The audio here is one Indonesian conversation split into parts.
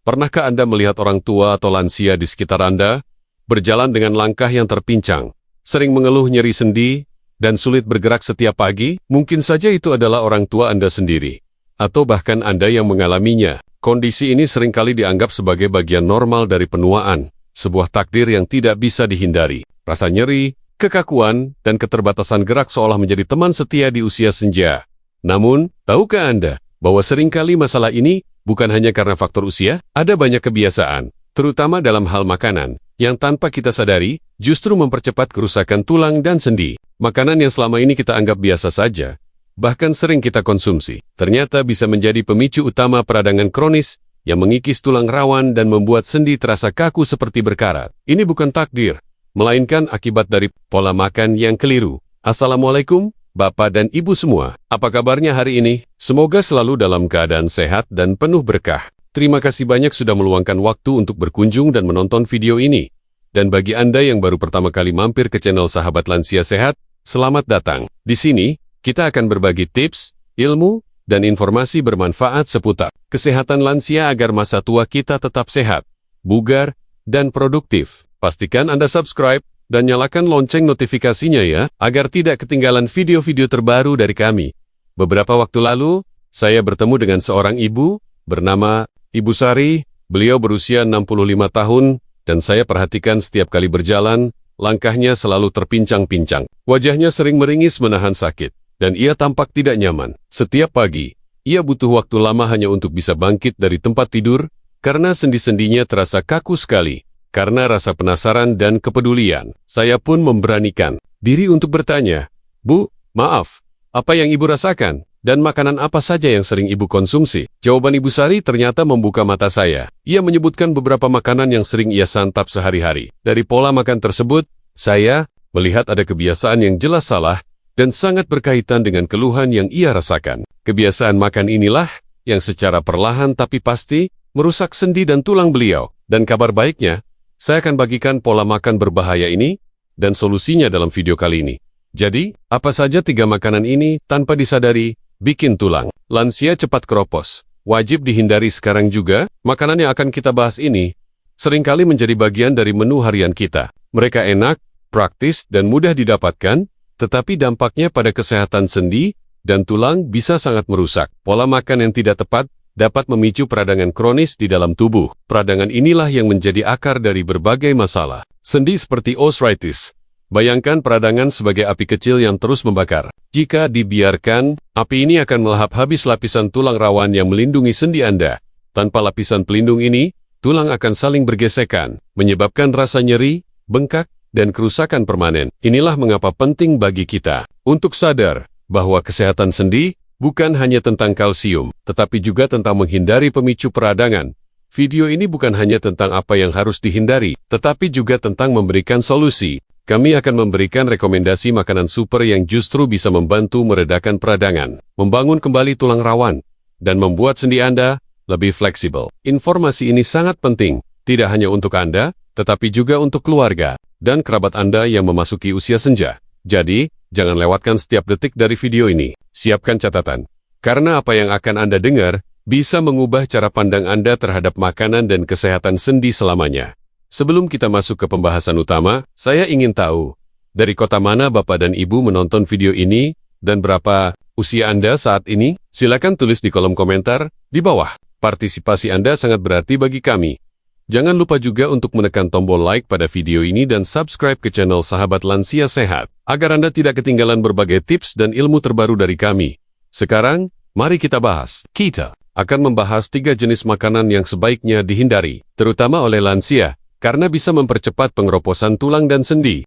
Pernahkah Anda melihat orang tua atau lansia di sekitar Anda berjalan dengan langkah yang terpincang, sering mengeluh nyeri sendi, dan sulit bergerak setiap pagi? Mungkin saja itu adalah orang tua Anda sendiri, atau bahkan Anda yang mengalaminya. Kondisi ini seringkali dianggap sebagai bagian normal dari penuaan, sebuah takdir yang tidak bisa dihindari. Rasa nyeri, kekakuan, dan keterbatasan gerak seolah menjadi teman setia di usia senja. Namun, tahukah Anda bahwa seringkali masalah ini bukan hanya karena faktor usia? Ada banyak kebiasaan, terutama dalam hal makanan, yang tanpa kita sadari, justru mempercepat kerusakan tulang dan sendi. Makanan yang selama ini kita anggap biasa saja, bahkan sering kita konsumsi, ternyata bisa menjadi pemicu utama peradangan kronis yang mengikis tulang rawan dan membuat sendi terasa kaku seperti berkarat. Ini bukan takdir, melainkan akibat dari pola makan yang keliru. Assalamualaikum, Bapak dan Ibu semua. Apa kabarnya hari ini? Semoga selalu dalam keadaan sehat dan penuh berkah. Terima kasih banyak sudah meluangkan waktu untuk berkunjung dan menonton video ini. Dan bagi Anda yang baru pertama kali mampir ke channel Sahabat Lansia Sehat, selamat datang. Di sini, kita akan berbagi tips, ilmu, dan informasi bermanfaat seputar kesehatan lansia agar masa tua kita tetap sehat, bugar, dan produktif. Pastikan Anda subscribe dan nyalakan lonceng notifikasinya ya, agar tidak ketinggalan video-video terbaru dari kami. Beberapa waktu lalu, saya bertemu dengan seorang ibu bernama Ibu Sari. Beliau berusia 65 tahun, dan saya perhatikan setiap kali berjalan, langkahnya selalu terpincang-pincang. Wajahnya sering meringis menahan sakit, dan ia tampak tidak nyaman. Setiap pagi, ia butuh waktu lama hanya untuk bisa bangkit dari tempat tidur, karena sendi-sendinya terasa kaku sekali. Karena rasa penasaran dan kepedulian, saya pun memberanikan diri untuk bertanya, "Bu, maaf, apa yang Ibu rasakan? Dan makanan apa saja yang sering Ibu konsumsi?" Jawaban Ibu Sari ternyata membuka mata saya. Ia menyebutkan beberapa makanan yang sering ia santap sehari-hari. Dari pola makan tersebut, saya melihat ada kebiasaan yang jelas salah dan sangat berkaitan dengan keluhan yang ia rasakan. Kebiasaan makan inilah yang secara perlahan tapi pasti merusak sendi dan tulang beliau. Dan kabar baiknya, saya akan bagikan pola makan berbahaya ini dan solusinya dalam video kali ini. Jadi, apa saja 3 makanan ini tanpa disadari bikin tulang lansia cepat keropos? Wajib dihindari sekarang juga. Makanan yang akan kita bahas ini seringkali menjadi bagian dari menu harian kita. Mereka enak, praktis, dan mudah didapatkan, tetapi dampaknya pada kesehatan sendi dan tulang bisa sangat merusak. Pola makan yang tidak tepat dapat memicu peradangan kronis di dalam tubuh. Peradangan inilah yang menjadi akar dari berbagai masalah. Sendi seperti arthritis. Bayangkan peradangan sebagai api kecil yang terus membakar. Jika dibiarkan, api ini akan melahap habis lapisan tulang rawan yang melindungi sendi Anda. Tanpa lapisan pelindung ini, tulang akan saling bergesekan, menyebabkan rasa nyeri, bengkak, dan kerusakan permanen. Inilah mengapa penting bagi kita untuk sadar bahwa kesehatan sendi bukan hanya tentang kalsium, tetapi juga tentang menghindari pemicu peradangan. Video ini bukan hanya tentang apa yang harus dihindari, tetapi juga tentang memberikan solusi. Kami akan memberikan rekomendasi makanan super yang justru bisa membantu meredakan peradangan, membangun kembali tulang rawan, dan membuat sendi Anda lebih fleksibel. Informasi ini sangat penting, tidak hanya untuk Anda, tetapi juga untuk keluarga dan kerabat Anda yang memasuki usia senja. Jadi, jangan lewatkan setiap detik dari video ini. Siapkan catatan, karena apa yang akan Anda dengar bisa mengubah cara pandang Anda terhadap makanan dan kesehatan sendi selamanya. Sebelum kita masuk ke pembahasan utama, saya ingin tahu, dari kota mana Bapak dan Ibu menonton video ini, dan berapa usia Anda saat ini? Silakan tulis di kolom komentar di bawah. Partisipasi Anda sangat berarti bagi kami. Jangan lupa juga untuk menekan tombol like pada video ini dan subscribe ke channel Sahabat Lansia Sehat, agar Anda tidak ketinggalan berbagai tips dan ilmu terbaru dari kami. Sekarang, mari kita bahas. Kita akan membahas 3 jenis makanan yang sebaiknya dihindari, terutama oleh lansia, karena bisa mempercepat pengeroposan tulang dan sendi.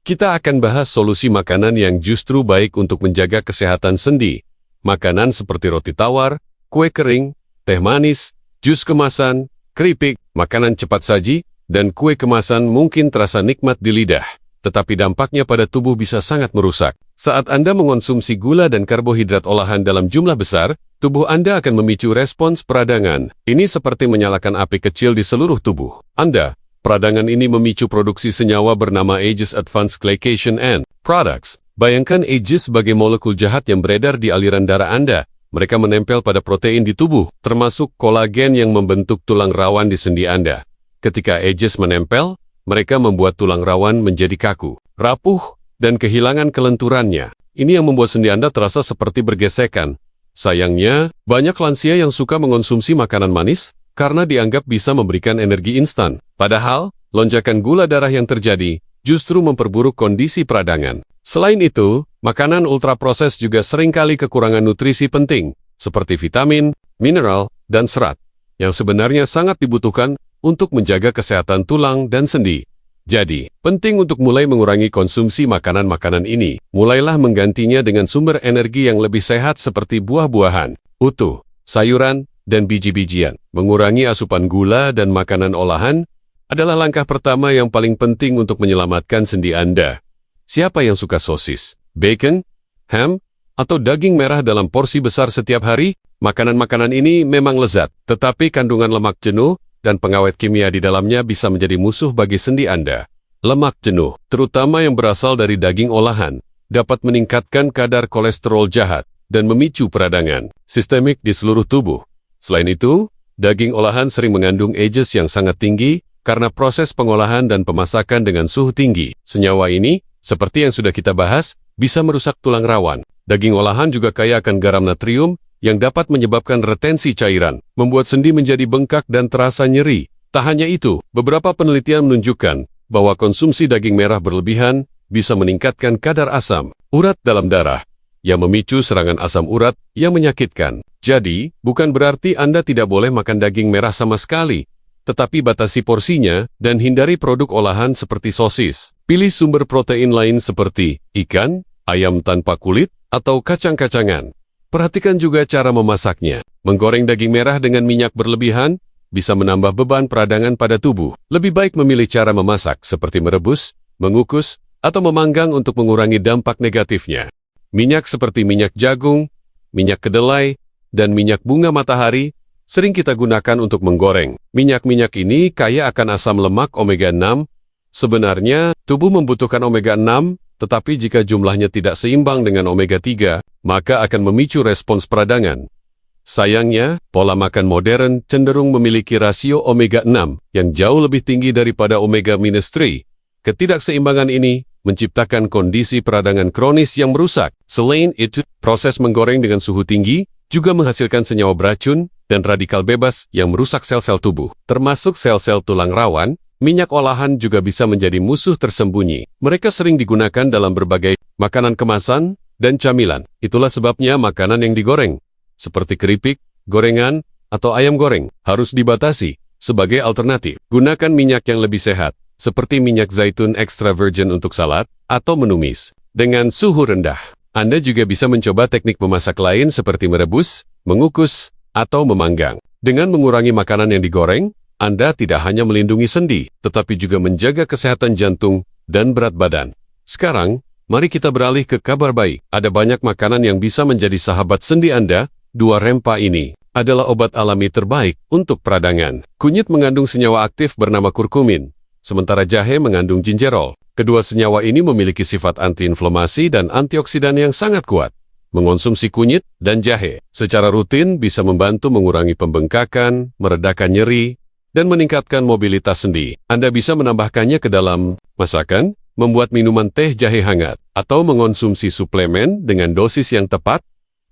Kita akan bahas solusi makanan yang justru baik untuk menjaga kesehatan sendi. Makanan seperti roti tawar, kue kering, teh manis, jus kemasan, keripik, makanan cepat saji, dan kue kemasan mungkin terasa nikmat di lidah, tetapi dampaknya pada tubuh bisa sangat merusak. Saat Anda mengonsumsi gula dan karbohidrat olahan dalam jumlah besar, tubuh Anda akan memicu respons peradangan. Ini seperti menyalakan api kecil di seluruh tubuh Anda. Peradangan ini memicu produksi senyawa bernama Aegis Advanced Glycation End Products. Bayangkan Aegis sebagai molekul jahat yang beredar di aliran darah Anda, mereka menempel pada protein di tubuh, termasuk kolagen yang membentuk tulang rawan di sendi Anda. Ketika edges menempel, mereka membuat tulang rawan menjadi kaku, rapuh, dan kehilangan kelenturannya. Ini yang membuat sendi Anda terasa seperti bergesekan. Sayangnya, banyak lansia yang suka mengonsumsi makanan manis karena dianggap bisa memberikan energi instan. Padahal, lonjakan gula darah yang terjadi justru memperburuk kondisi peradangan. Selain itu, makanan ultraproses juga seringkali kekurangan nutrisi penting, seperti vitamin, mineral, dan serat, yang sebenarnya sangat dibutuhkan untuk menjaga kesehatan tulang dan sendi. Jadi, penting untuk mulai mengurangi konsumsi makanan-makanan ini. Mulailah menggantinya dengan sumber energi yang lebih sehat seperti buah-buahan, utuh, sayuran, dan biji-bijian. Mengurangi asupan gula dan makanan olahan adalah langkah pertama yang paling penting untuk menyelamatkan sendi Anda. Siapa yang suka sosis, bacon, ham, atau daging merah dalam porsi besar setiap hari? Makanan-makanan ini memang lezat, tetapi kandungan lemak jenuh dan pengawet kimia di dalamnya bisa menjadi musuh bagi sendi Anda. Lemak jenuh, terutama yang berasal dari daging olahan, dapat meningkatkan kadar kolesterol jahat dan memicu peradangan sistemik di seluruh tubuh. Selain itu, daging olahan sering mengandung ages yang sangat tinggi karena proses pengolahan dan pemasakan dengan suhu tinggi. Senyawa ini, seperti yang sudah kita bahas, bisa merusak tulang rawan. Daging olahan juga kaya akan garam natrium yang dapat menyebabkan retensi cairan, membuat sendi menjadi bengkak dan terasa nyeri. Tak hanya itu, beberapa penelitian menunjukkan bahwa konsumsi daging merah berlebihan bisa meningkatkan kadar asam urat dalam darah, yang memicu serangan asam urat yang menyakitkan. Jadi, bukan berarti Anda tidak boleh makan daging merah sama sekali, tetapi batasi porsinya dan hindari produk olahan seperti sosis. Pilih sumber protein lain seperti ikan, ayam tanpa kulit, atau kacang-kacangan. Perhatikan juga cara memasaknya. Menggoreng daging merah dengan minyak berlebihan bisa menambah beban peradangan pada tubuh. Lebih baik memilih cara memasak seperti merebus, mengukus, atau memanggang untuk mengurangi dampak negatifnya. Minyak seperti minyak jagung, minyak kedelai, dan minyak bunga matahari sering kita gunakan untuk menggoreng. Minyak-minyak ini kaya akan asam lemak omega-6. Sebenarnya, tubuh membutuhkan omega-6, tetapi jika jumlahnya tidak seimbang dengan omega-3, maka akan memicu respons peradangan. Sayangnya, pola makan modern cenderung memiliki rasio omega-6 yang jauh lebih tinggi daripada omega-3. Ketidakseimbangan ini menciptakan kondisi peradangan kronis yang merusak. Selain itu, proses menggoreng dengan suhu tinggi juga menghasilkan senyawa beracun dan radikal bebas yang merusak sel-sel tubuh, termasuk sel-sel tulang rawan. Minyak olahan juga bisa menjadi musuh tersembunyi. Mereka sering digunakan dalam berbagai makanan kemasan dan camilan. Itulah sebabnya makanan yang digoreng, seperti keripik, gorengan, atau ayam goreng, harus dibatasi. Sebagai alternatif, gunakan minyak yang lebih sehat, seperti minyak zaitun extra virgin untuk salad atau menumis dengan suhu rendah. Anda juga bisa mencoba teknik memasak lain seperti merebus, mengukus, atau memanggang. Dengan mengurangi makanan yang digoreng, Anda tidak hanya melindungi sendi, tetapi juga menjaga kesehatan jantung dan berat badan. Sekarang, mari kita beralih ke kabar baik. Ada banyak makanan yang bisa menjadi sahabat sendi Anda. 2 rempah ini adalah obat alami terbaik untuk peradangan. Kunyit mengandung senyawa aktif bernama kurkumin, sementara jahe mengandung gingerol. Kedua senyawa ini memiliki sifat antiinflamasi dan antioksidan yang sangat kuat. Mengonsumsi kunyit dan jahe secara rutin bisa membantu mengurangi pembengkakan, meredakan nyeri, dan meningkatkan mobilitas sendi. Anda bisa menambahkannya ke dalam masakan, membuat minuman teh jahe hangat, atau mengonsumsi suplemen dengan dosis yang tepat.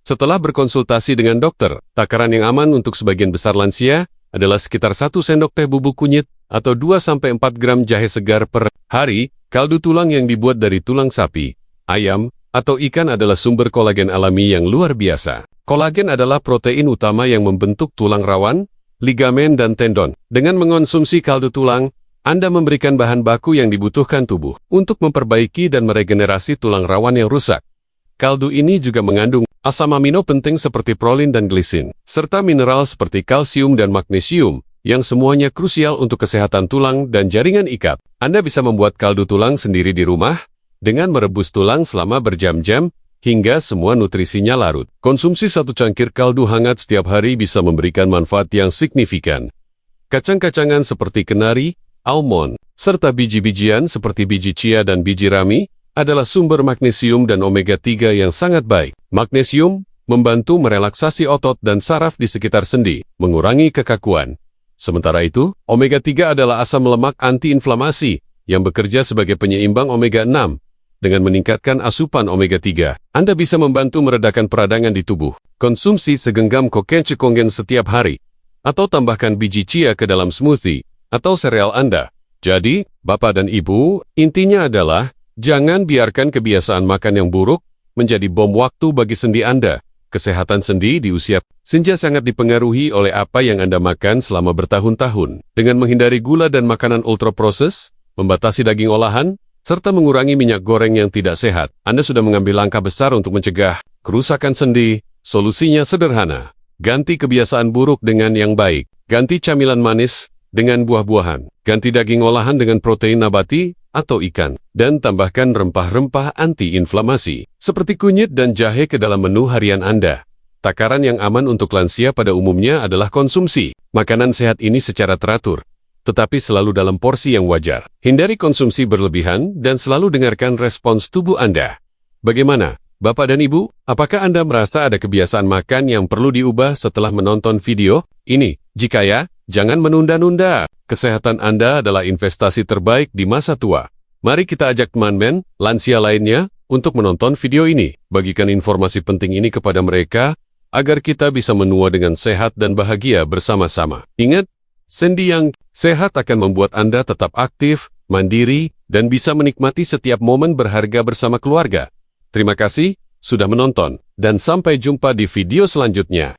Setelah berkonsultasi dengan dokter, takaran yang aman untuk sebagian besar lansia adalah sekitar 1 sendok teh bubuk kunyit atau 2-4 gram jahe segar per hari. Kaldu tulang yang dibuat dari tulang sapi, ayam, atau ikan adalah sumber kolagen alami yang luar biasa. Kolagen adalah protein utama yang membentuk tulang rawan, ligamen, dan tendon. Dengan mengonsumsi kaldu tulang, Anda memberikan bahan baku yang dibutuhkan tubuh untuk memperbaiki dan meregenerasi tulang rawan yang rusak. Kaldu ini juga mengandung asam amino penting seperti prolin dan glisin, serta mineral seperti kalsium dan magnesium, yang semuanya krusial untuk kesehatan tulang dan jaringan ikat. Anda bisa membuat kaldu tulang sendiri di rumah, dengan merebus tulang selama berjam-jam, hingga semua nutrisinya larut. Konsumsi 1 cangkir kaldu hangat setiap hari bisa memberikan manfaat yang signifikan. Kacang-kacangan seperti kenari, almond, serta biji-bijian seperti biji chia dan biji rami, adalah sumber magnesium dan omega-3 yang sangat baik. Magnesium membantu merelaksasi otot dan saraf di sekitar sendi, mengurangi kekakuan. Sementara itu, omega-3 adalah asam lemak antiinflamasi yang bekerja sebagai penyeimbang omega-6. Dengan meningkatkan asupan omega-3, Anda bisa membantu meredakan peradangan di tubuh. Konsumsi segenggam koken cikongen setiap hari, atau tambahkan biji chia ke dalam smoothie atau sereal Anda. Jadi, Bapak dan Ibu, intinya adalah jangan biarkan kebiasaan makan yang buruk menjadi bom waktu bagi sendi Anda. Kesehatan sendi di usia senja sangat dipengaruhi oleh apa yang Anda makan selama bertahun-tahun. Dengan menghindari gula dan makanan ultra-proses, membatasi daging olahan, serta mengurangi minyak goreng yang tidak sehat, Anda sudah mengambil langkah besar untuk mencegah kerusakan sendi. Solusinya sederhana. Ganti kebiasaan buruk dengan yang baik. Ganti camilan manis dengan buah-buahan. Ganti daging olahan dengan protein nabati atau ikan. Dan tambahkan rempah-rempah anti-inflamasi, seperti kunyit dan jahe ke dalam menu harian Anda. Takaran yang aman untuk lansia pada umumnya adalah konsumsi makanan sehat ini secara teratur, tetapi selalu dalam porsi yang wajar. Hindari konsumsi berlebihan dan selalu dengarkan respons tubuh Anda. Bagaimana, Bapak dan Ibu? Apakah Anda merasa ada kebiasaan makan yang perlu diubah setelah menonton video ini? Jika ya, jangan menunda-nunda. Kesehatan Anda adalah investasi terbaik di masa tua. Mari kita ajak teman-teman lansia lainnya untuk menonton video ini. Bagikan informasi penting ini kepada mereka agar kita bisa menua dengan sehat dan bahagia bersama-sama. Ingat, sendi yang sehat akan membuat Anda tetap aktif, mandiri, dan bisa menikmati setiap momen berharga bersama keluarga. Terima kasih sudah menonton, dan sampai jumpa di video selanjutnya.